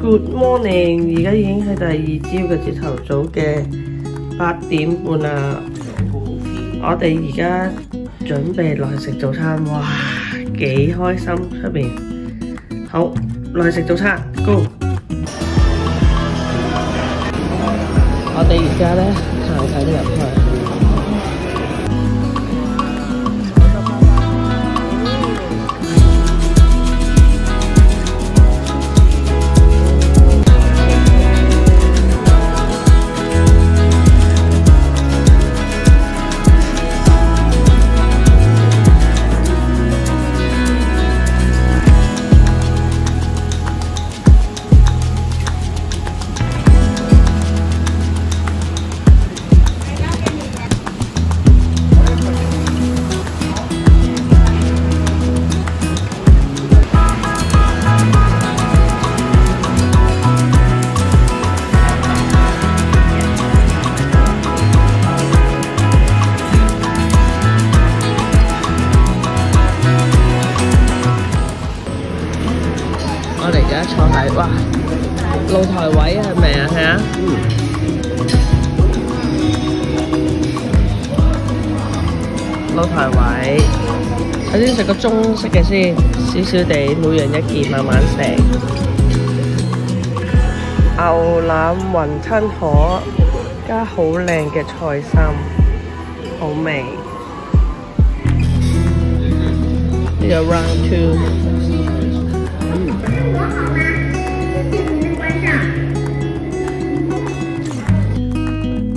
Good morning， 而家已經係第二朝嘅朝頭早嘅8點半啦。我哋而家準備落去食早餐，哇，幾開心出邊。好，落去食早餐 ，Go！ 我哋而家咧行緊入去。我哋而家坐喺哇露台位係咪啊？係啊。露台位，首先食個中式嘅先，少少地，每樣一件，慢慢食。牛腩雲吞河加好靚嘅菜心，好味。呢個 round two。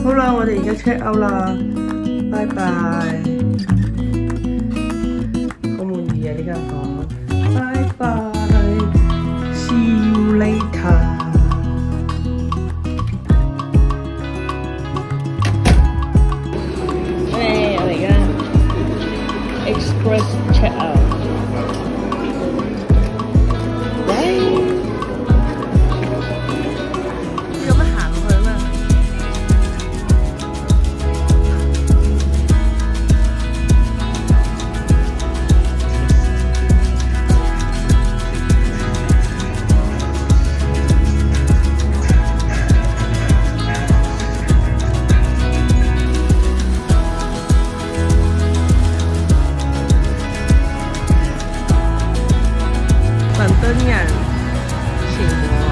好啦，我哋而家 check out 啦，拜拜。好滿意啊呢間房，拜拜 ，see you later。我哋而家 express check out。倫敦人前往，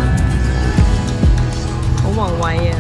好宏偉啊！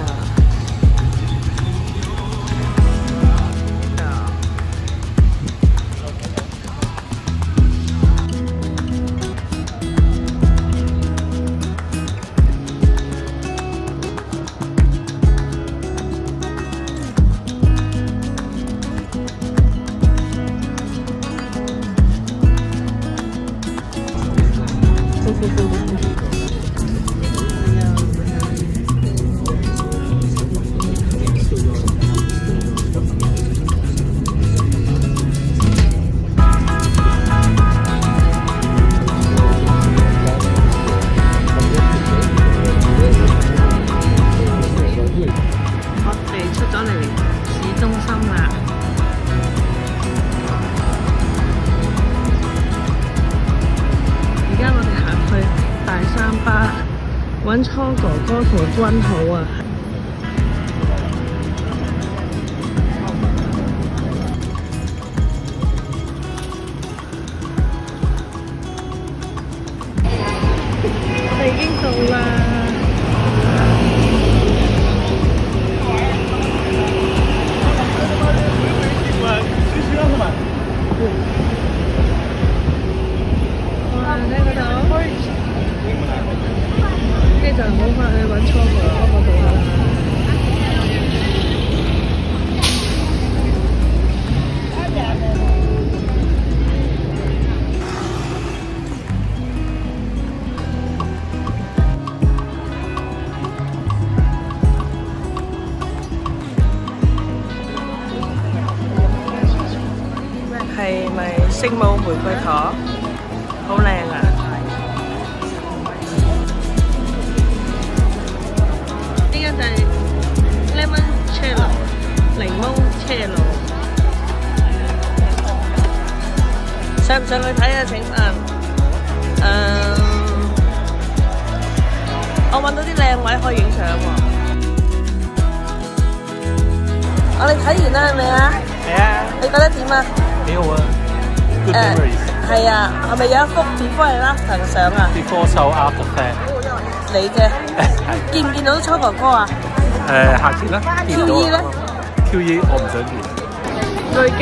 揾初哥哥同君好啊！我哋已經到啦。哇！睇嗰度。跟住就好快去揾初哥嗰個度啦。係咪聖母玫瑰糖？好靚啊！就係 lemon cello 檸檬cello，想唔想去睇啊？請問，可以影相喎。我哋睇完啦，係咪啊？係啊。你覺得點啊？幾好啊 ！Good memories。係啊，係咪有一幅 before and after 嘅相啊 ？Before show after fan。你嘅見唔見到初哥哥啊？下次啦。QE 咧 ？QE 我唔想見。巨記，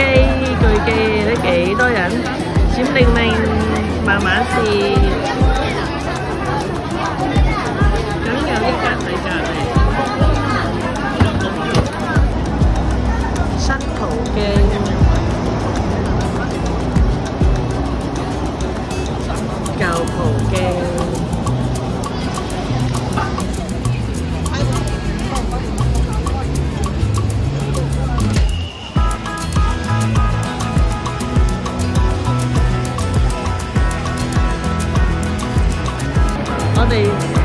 呢幾多人？閃靈靈，慢慢試。咁有一間喺隔離。新葡京。舊葡京。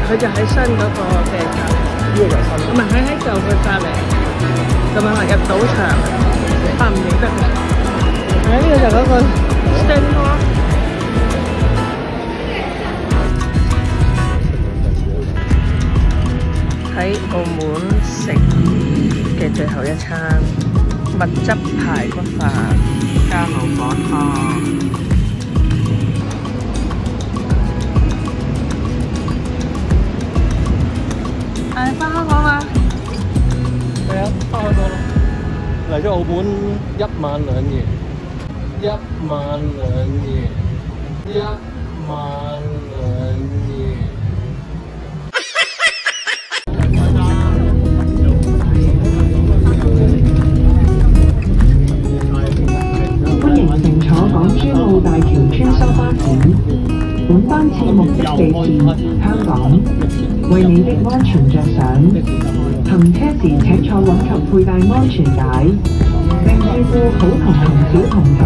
佢就喺新嗰個嘅隔離，呢個就係新，唔係喺舊嘅隔離，咁樣話入賭場，唔認得嘅。呢個就係嗰個 stand 咯。喺澳門食嘅最後一餐，蜜汁排骨飯加牛河湯。返香港啦！係啊，返香港啦！嚟咗澳門1晚2夜，1晚2夜，1晚2夜。歡迎乘坐港珠澳大橋穿梭巴士。本班次目的地是香港。為你的安全着想，行車時請坐穩及佩戴安全帶，並照顧好童同小童及